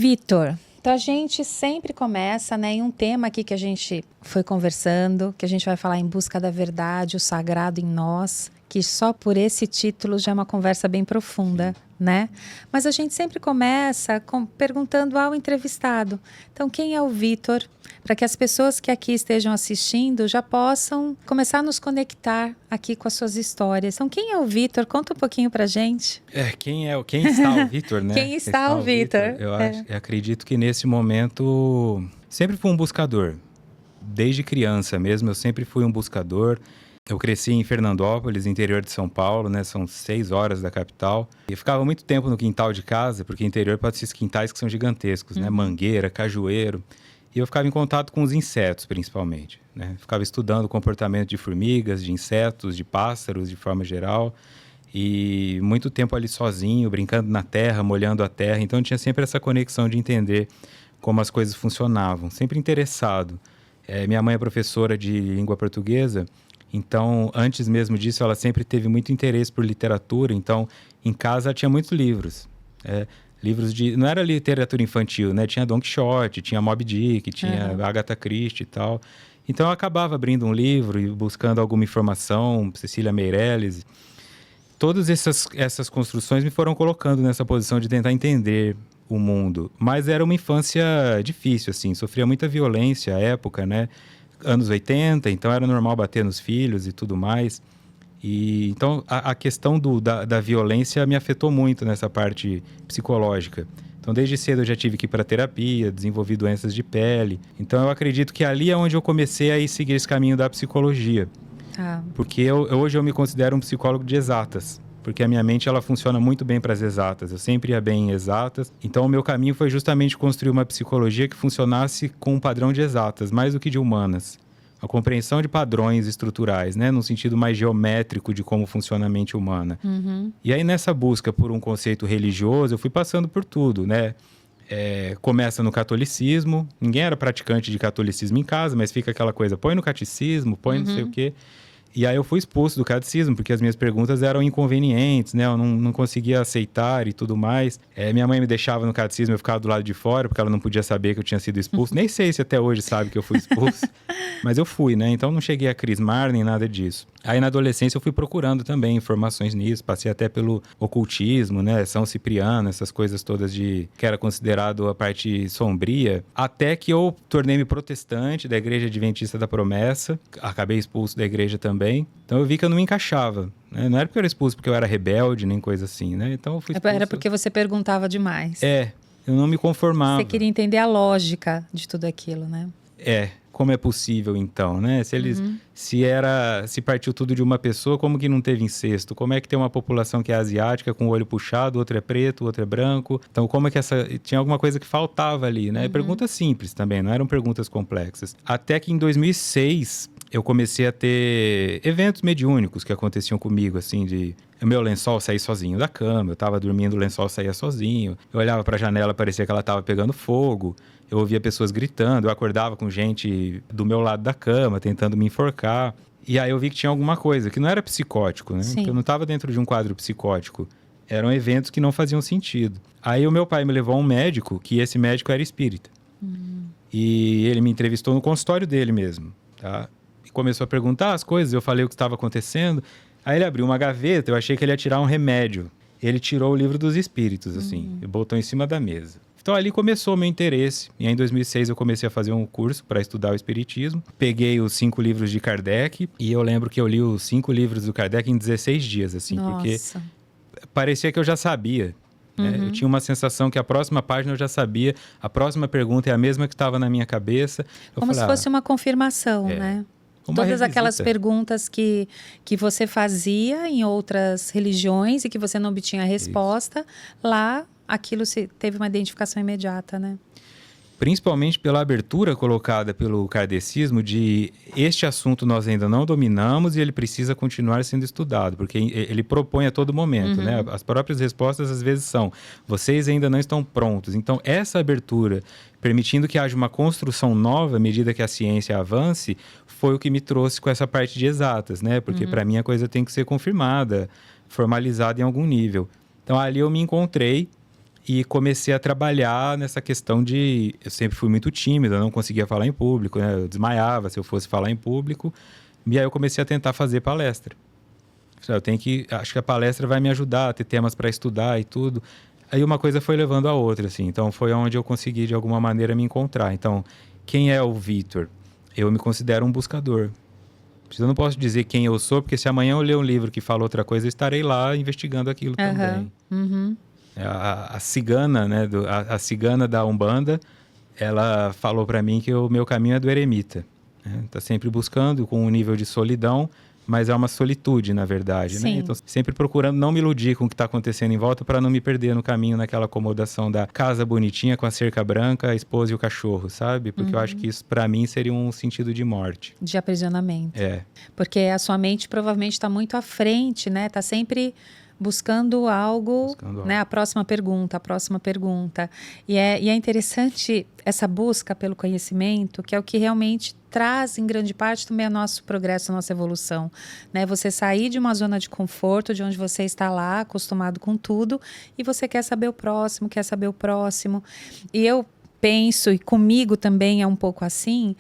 Vitor, então a gente sempre começa, né, em um tema aqui que a gente foi conversando, que a gente vai falar em busca da verdade, o sagrado em nós, que só por esse título já é uma conversa bem profunda, né? Mas a gente sempre começa perguntando ao entrevistado. Então, quem é o Vitor? Para que as pessoas que aqui estejam assistindo já possam começar a nos conectar aqui com as suas histórias. Então, quem é o Vitor? Conta um pouquinho pra gente. Quem está o Vitor, né? Quem está o Vitor? Eu acredito que nesse momento sempre fui um buscador. Desde criança mesmo, eu sempre fui um buscador. Eu cresci em Fernandópolis, interior de São Paulo, né? São 6 horas da capital. E eu ficava muito tempo no quintal de casa, porque interior pode ser esses quintais que são gigantescos, né? Mangueira, cajueiro. E eu ficava em contato com os insetos, principalmente, né? Ficava estudando o comportamento de formigas, de insetos, de pássaros, de forma geral. E muito tempo ali sozinho, brincando na terra, molhando a terra. Então, eu tinha sempre essa conexão de entender como as coisas funcionavam. Sempre interessado. Minha mãe é professora de língua portuguesa. Então, antes mesmo disso, ela sempre teve muito interesse por literatura. Então, em casa, ela tinha muitos livros. Livros de... Não era literatura infantil, né? Tinha Don Quixote, tinha Moby Dick, tinha Agatha Christie e tal. Então, eu acabava abrindo um livro e buscando alguma informação, Cecília Meirelles. Todas essas construções me foram colocando nessa posição de tentar entender o mundo. Mas era uma infância difícil, assim. Sofria muita violência à época, né? Anos 80, então era normal bater nos filhos e tudo mais. E então a questão da violência me afetou muito nessa parte psicológica. Então desde cedo eu já tive que ir para terapia, desenvolvi doenças de pele. Então eu acredito que ali é onde eu comecei a seguir esse caminho da psicologia. Porque hoje eu me considero um psicólogo de exatas. Porque a minha mente ela funciona muito bem para as exatas. Eu sempre ia bem em exatas. Então o meu caminho foi justamente construir uma psicologia que funcionasse com um padrão de exatas, mais do que de humanas. A compreensão de padrões estruturais, né? Num sentido mais geométrico de como funciona a mente humana. E aí nessa busca por um conceito religioso, eu fui passando por tudo, né? Começa no catolicismo. Ninguém era praticante de catolicismo em casa, mas fica aquela coisa, põe no catecismo, põe não sei o quê. E aí eu fui expulso do catecismo, porque as minhas perguntas eram inconvenientes, né? Eu não conseguia aceitar e tudo mais. Minha mãe me deixava no catecismo, eu ficava do lado de fora, porque ela não podia saber que eu tinha sido expulso. Nem sei se até hoje sabe que eu fui expulso, mas eu fui, né? Então não cheguei a crismar nem nada disso. Aí na adolescência eu fui procurando também informações nisso, passei até pelo ocultismo, né? São Cipriano, essas coisas todas que era considerado a parte sombria. Até que eu tornei-me protestante da Igreja Adventista da Promessa, acabei expulso da igreja também. Então eu vi que eu não me encaixava, né? Não era porque eu era expulso porque eu era rebelde, nem coisa assim, né? Então eu fui expulso. Era porque você perguntava demais. Eu não me conformava. Você queria entender a lógica de tudo aquilo, né? Como é possível então, né? Se partiu tudo de uma pessoa, como que não teve incesto? Como é que tem uma população que é asiática com o olho puxado, outro é preto, outro é branco? Então, como é que tinha alguma coisa que faltava ali, né? Perguntas simples também, não eram perguntas complexas. Até que em 2006, eu comecei a ter eventos mediúnicos que aconteciam comigo, assim, de o meu lençol sair sozinho da cama, eu tava dormindo, o lençol saía sozinho, eu olhava pra janela, parecia que ela tava pegando fogo, eu ouvia pessoas gritando, eu acordava com gente do meu lado da cama, tentando me enforcar. E aí eu vi que tinha alguma coisa, que não era psicótico, né? Sim. Que eu não estava dentro de um quadro psicótico. Eram eventos que não faziam sentido. Aí o meu pai me levou a um médico, que esse médico era espírita. E ele me entrevistou no consultório dele mesmo, tá? E começou a perguntar as coisas, eu falei o que estava acontecendo. Aí ele abriu uma gaveta, eu achei que ele ia tirar um remédio. Ele tirou o livro dos espíritos, assim, e botou em cima da mesa. Então ali começou o meu interesse. E aí, em 2006 eu comecei a fazer um curso para estudar o espiritismo. Peguei os 5 livros de Kardec e eu lembro que eu li os 5 livros do Kardec em 16 dias, assim. Nossa. Porque parecia que eu já sabia. Eu tinha uma sensação que a próxima página eu já sabia, a próxima pergunta é a mesma que estava na minha cabeça. Como se fosse uma confirmação, né? Todas revisita. Aquelas perguntas que você fazia em outras religiões e que você não obtinha resposta, lá aquilo teve uma identificação imediata, né? Principalmente pela abertura colocada pelo kardecismo de este assunto nós ainda não dominamos e ele precisa continuar sendo estudado, porque ele propõe a todo momento, né? As próprias respostas às vezes são, vocês ainda não estão prontos. Então, essa abertura, permitindo que haja uma construção nova à medida que a ciência avance, foi o que me trouxe com essa parte de exatas, né? Porque para mim a coisa tem que ser confirmada, formalizada em algum nível. Então, ali eu me encontrei. e comecei a trabalhar nessa questão de... Eu sempre fui muito tímido, eu não conseguia falar em público, né? Eu desmaiava se eu fosse falar em público. E aí eu comecei a tentar fazer palestra. Acho que a palestra vai me ajudar a ter temas para estudar e tudo. Aí uma coisa foi levando a outra, assim. Então foi onde eu consegui, de alguma maneira, me encontrar. Então, quem é o Vitor? Eu me considero um buscador. Eu não posso dizer quem eu sou, porque se amanhã eu ler um livro que fala outra coisa, eu estarei lá investigando aquilo também. Uhum. A cigana, né, a cigana da Umbanda, ela falou para mim que o meu caminho é do eremita. Né? Tá sempre buscando com um nível de solidão, mas é uma solitude, na verdade. Né? Então, sempre procurando não me iludir com o que está acontecendo em volta para não me perder no caminho naquela acomodação da casa bonitinha com a cerca branca, a esposa e o cachorro, sabe? Porque eu acho que isso, para mim, seria um sentido de morte. De aprisionamento. É. Porque a sua mente provavelmente está muito à frente, né? Está sempre buscando algo, né? A próxima pergunta. E é interessante essa busca pelo conhecimento, que é o que realmente traz, em grande parte, também o nosso progresso, a nossa evolução. Né? Você sair de uma zona de conforto, de onde você está lá, acostumado com tudo, e você quer saber o próximo, E eu penso, e comigo também é um pouco assim,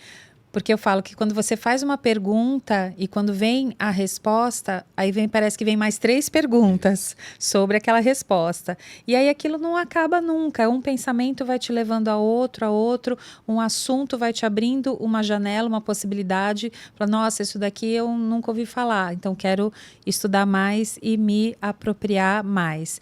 porque eu falo que quando você faz uma pergunta e quando vem a resposta, aí parece que vem mais 3 perguntas sobre aquela resposta. E aí aquilo não acaba nunca. Um pensamento vai te levando a outro, um assunto vai te abrindo uma janela, uma possibilidade. Fala, nossa, isso daqui eu nunca ouvi falar, então quero estudar mais e me apropriar mais.